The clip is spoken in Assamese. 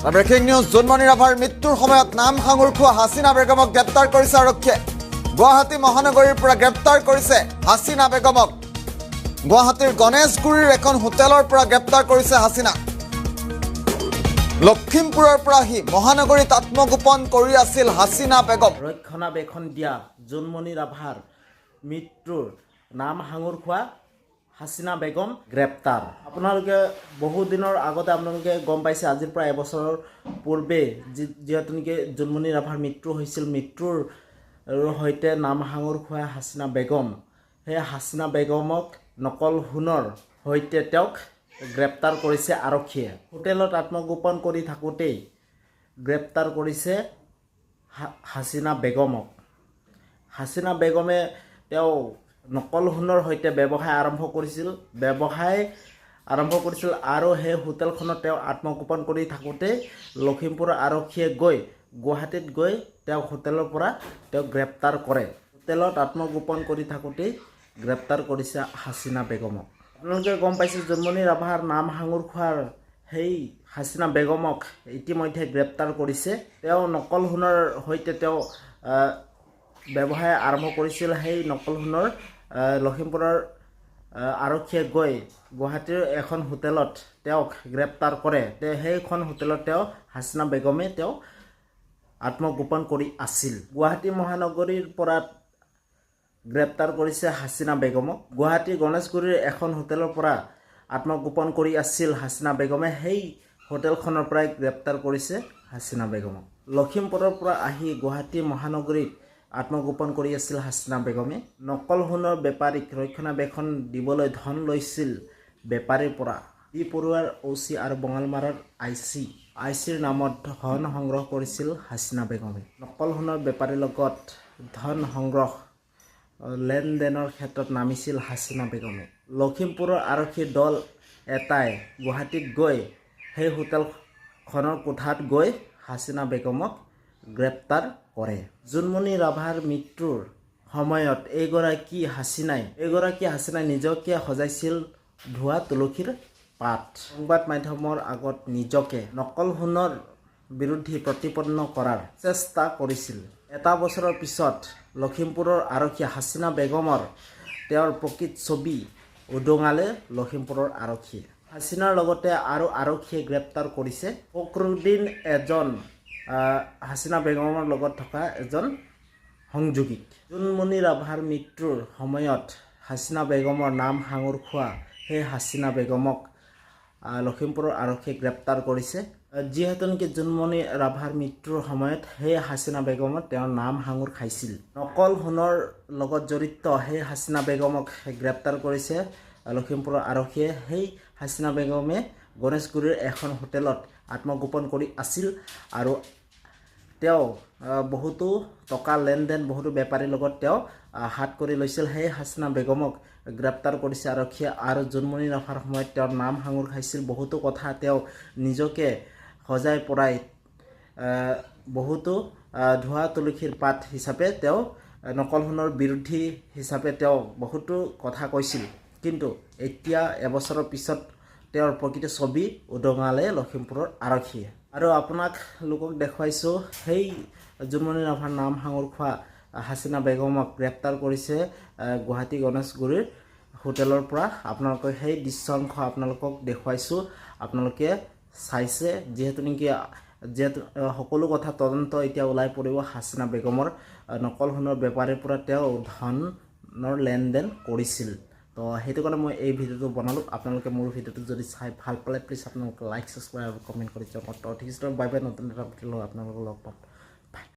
ব্ৰেকিং নিউজ জোনমণি ৰাভাৰ মৃত্যুৰ সময়ত নাম সাঙুৰ খোৱা হাছিনা বেগমক গ্ৰেপ্তাৰ কৰিছে আৰক্ষীয়ে। গুৱাহাটী মহানগৰীৰ পৰা গ্ৰেপ্তাৰ কৰিছে হাছিনা বেগমক। গুৱাহাটীৰ গণেশগুৰিৰ এখন হোটেলৰ পৰা গ্ৰেপ্তাৰ কৰিছে হাছিনা। লখিমপুৰৰ পৰা আহি মহানগৰীত আত্মগোপন কৰি আছিল হাছিনা বেগম। ৰক্ষণাবেক্ষণ দিয়া জোনমণি ৰাভাৰ মৃত্যুৰ নাম সাঙুৰ খোৱা হাছিনা বেগম গ্ৰেপ্তাৰ। আপোনালোকে বহু দিনৰ আগতে আপোনালোকে গম পাইছে, আজিৰ পৰা এবছৰৰ পূৰ্বে যিহেতু নেকি জোনমণি ৰাভাৰ মৃত্যু হৈছিল, মৃত্যুৰ সৈতে নাম সাঙুৰ খোৱা হাছিনা বেগম, সেই হাছিনা বেগমক নকল সোণৰ সৈতে তেওঁক গ্ৰেপ্তাৰ কৰিছে আৰক্ষীয়ে। হোটেলত আত্মগোপন কৰি থাকোঁতেই গ্ৰেপ্তাৰ কৰিছে হাছিনা বেগমক। হাছিনা বেগমে তেওঁ নকল সোণৰ সৈতে ব্যৱসায় আৰম্ভ কৰিছিল আৰু সেই হোটেলখনত তেওঁ আত্মগোপন কৰি থাকোঁতে লখিমপুৰ আৰক্ষীয়ে গৈ গুৱাহাটীত গৈ তেওঁক হোটেলৰ পৰা তেওঁক গ্ৰেপ্তাৰ কৰে। হোটেলত আত্মগোপন কৰি থাকোঁতেই গ্ৰেপ্তাৰ কৰিছে হাছিনা বেগমক। আপোনালোকে গম পাইছে, জোনমণি ৰাভাৰ নাম সাঙুৰ খোৱাৰ সেই হাছিনা বেগমক ইতিমধ্যে গ্ৰেপ্তাৰ কৰিছে। তেওঁ নকল সোণৰ সৈতে তেওঁ ব্যৱসায় আৰম্ভ কৰিছিল। সেই নকল সোণৰ লখিমপুৰৰ আৰক্ষীয়ে গৈ গুৱাহাটীৰ এখন হোটেলত তেওঁক গ্ৰেপ্তাৰ কৰে। সেইখন হোটেলত তেওঁ হাছিনা বেগমে তেওঁ আত্মগোপন কৰি আছিল। গুৱাহাটী মহানগৰীৰ পৰা গ্ৰেপ্তাৰ কৰিছে হাছিনা বেগমক। গুৱাহাটীৰ গণেশগুৰিৰ এখন হোটেলৰ পৰা আত্মগোপন কৰি আছিল হাছিনা বেগমে। সেই হোটেলখনৰ পৰাই গ্ৰেপ্তাৰ কৰিছে হাছিনা বেগমক। লখিমপুৰৰ পৰা আহি গুৱাহাটী মহানগৰীত আত্মগোপন কৰি আছিল হাছিনা বেগমে। নকল সোণৰ বেপাৰীক ৰক্ষণাবেক্ষণ দিবলৈ ধন লৈছিল বেপাৰীৰ পৰা। বি পৰুৱাৰ OC আৰু বঙালমাৰাৰ ICৰ নামত ধন সংগ্ৰহ কৰিছিল হাছিনা বেগমে। নকল সোণৰ বেপাৰীৰ লগত ধন সংগ্ৰহ লেনদেনৰ ক্ষেত্ৰত নামিছিল হাছিনা বেগমে। লখিমপুৰৰ আৰক্ষীৰ দল এটাই গুৱাহাটীত গৈ সেই হোটেলখনৰ কোঠাত গৈ হাছিনা বেগমক গ্ৰেপ্তাৰ কৰে। জোনমণি ৰাভাৰ মৃত্যুৰ সময়ত এইগৰাকী হাছিনাই নিজকে সজাইছিল ধোৱা তুলসীৰ পাত। সংবাদ মাধ্যমৰ আগত নিজকে নকল সোণৰ বিৰুদ্ধে প্ৰতিপন্ন কৰাৰ চেষ্টা কৰিছিল। এটা বছৰৰ পিছত লখিমপুৰৰ আৰক্ষীয়ে হাছিনা বেগমৰ তেওঁৰ প্ৰকৃত ছবি উদঙালে লখিমপুৰৰ আৰক্ষীয়ে। হাছিনাৰ লগতে আৰু আৰক্ষীয়ে গ্ৰেপ্তাৰ কৰিছে ফখৰুদ্দিন, এজন হাছিনা বেগমৰ লগত থকা এজন সংযোগীক। জোনমণি ৰাভাৰ মৃত্যুৰ সময়ত হাছিনা বেগমৰ নাম সাঙুৰ খোৱা সেই হাছিনা বেগমক লখিমপুৰৰ আৰক্ষীয়ে গ্ৰেপ্তাৰ কৰিছে। যিহেতু নেকি জোনমণি ৰাভাৰ মৃত্যুৰ সময়ত সেই হাছিনা বেগমত তেওঁৰ নাম সাঙুৰ খাইছিল। নকল সোণৰ লগত জড়িত সেই হাছিনা বেগমক গ্ৰেপ্তাৰ কৰিছে লখিমপুৰৰ আৰক্ষীয়ে। সেই হাছিনা বেগমে গণেশগুৰিৰ এখন হোটেলত আত্মগোপন কৰি আছিল আৰু তেওঁ বহুতো টকা লেনদেন বহুতো বেপাৰীৰ লগত তেওঁ হাত কৰি লৈছিল। সেই হাছিনা বেগমক গ্ৰেপ্তাৰ কৰিছে আৰক্ষীয়ে। আৰু জোনমণি ৰাভাৰ সময়ত তেওঁৰ নাম সাঙুৰ খাইছিল। বহুতো কথা তেওঁ নিজকে সজাই পৰাই বহুতো ধোৱা তুলসীৰ পাত হিচাপে তেওঁ নকল সোণৰ বিৰোধী হিচাপে তেওঁ বহুতো কথা কৈছিল। কিন্তু এতিয়া এবছৰৰ পিছত তেওঁৰ প্ৰকৃত ছবি উদঙালে লখিমপুৰৰ আৰক্ষীয়ে। আৰু আপোনালোকক দেখুৱাইছোঁ সেই জোনমণি ৰাভাৰ নাম সাঙুৰ খোৱা হাছিনা বেগমক গ্ৰেপ্তাৰ কৰিছে গুৱাহাটী গণেশগুৰিৰ হোটেলৰ পৰা। আপোনালোকে সেই দৃশ্যাংশ আপোনালোকক দেখুৱাইছোঁ, আপোনালোকে চাইছে। যিহেতু সকলো কথা তদন্ত এতিয়া ওলাই পৰিব হাছিনা বেগমৰ নকল সোণৰ বেপাৰীৰ পৰা তেওঁ ধনৰ লেনদেন কৰিছিল। তো সেইটো কাৰণে মই এই ভিডিঅ'টো বনালোঁ। আপোনালোকে মোৰ ভিডিঅ'টো যদি চাই ভাল পালে প্লিজ আপোনালোকে লাইক, ছাবস্ক্ৰাইব আৰু কমেণ্ট কৰি যাওক। ঠিক আছে, বাই বাই। নতুন এটা ভিডিঅ' আপোনালোকক লগ পাম।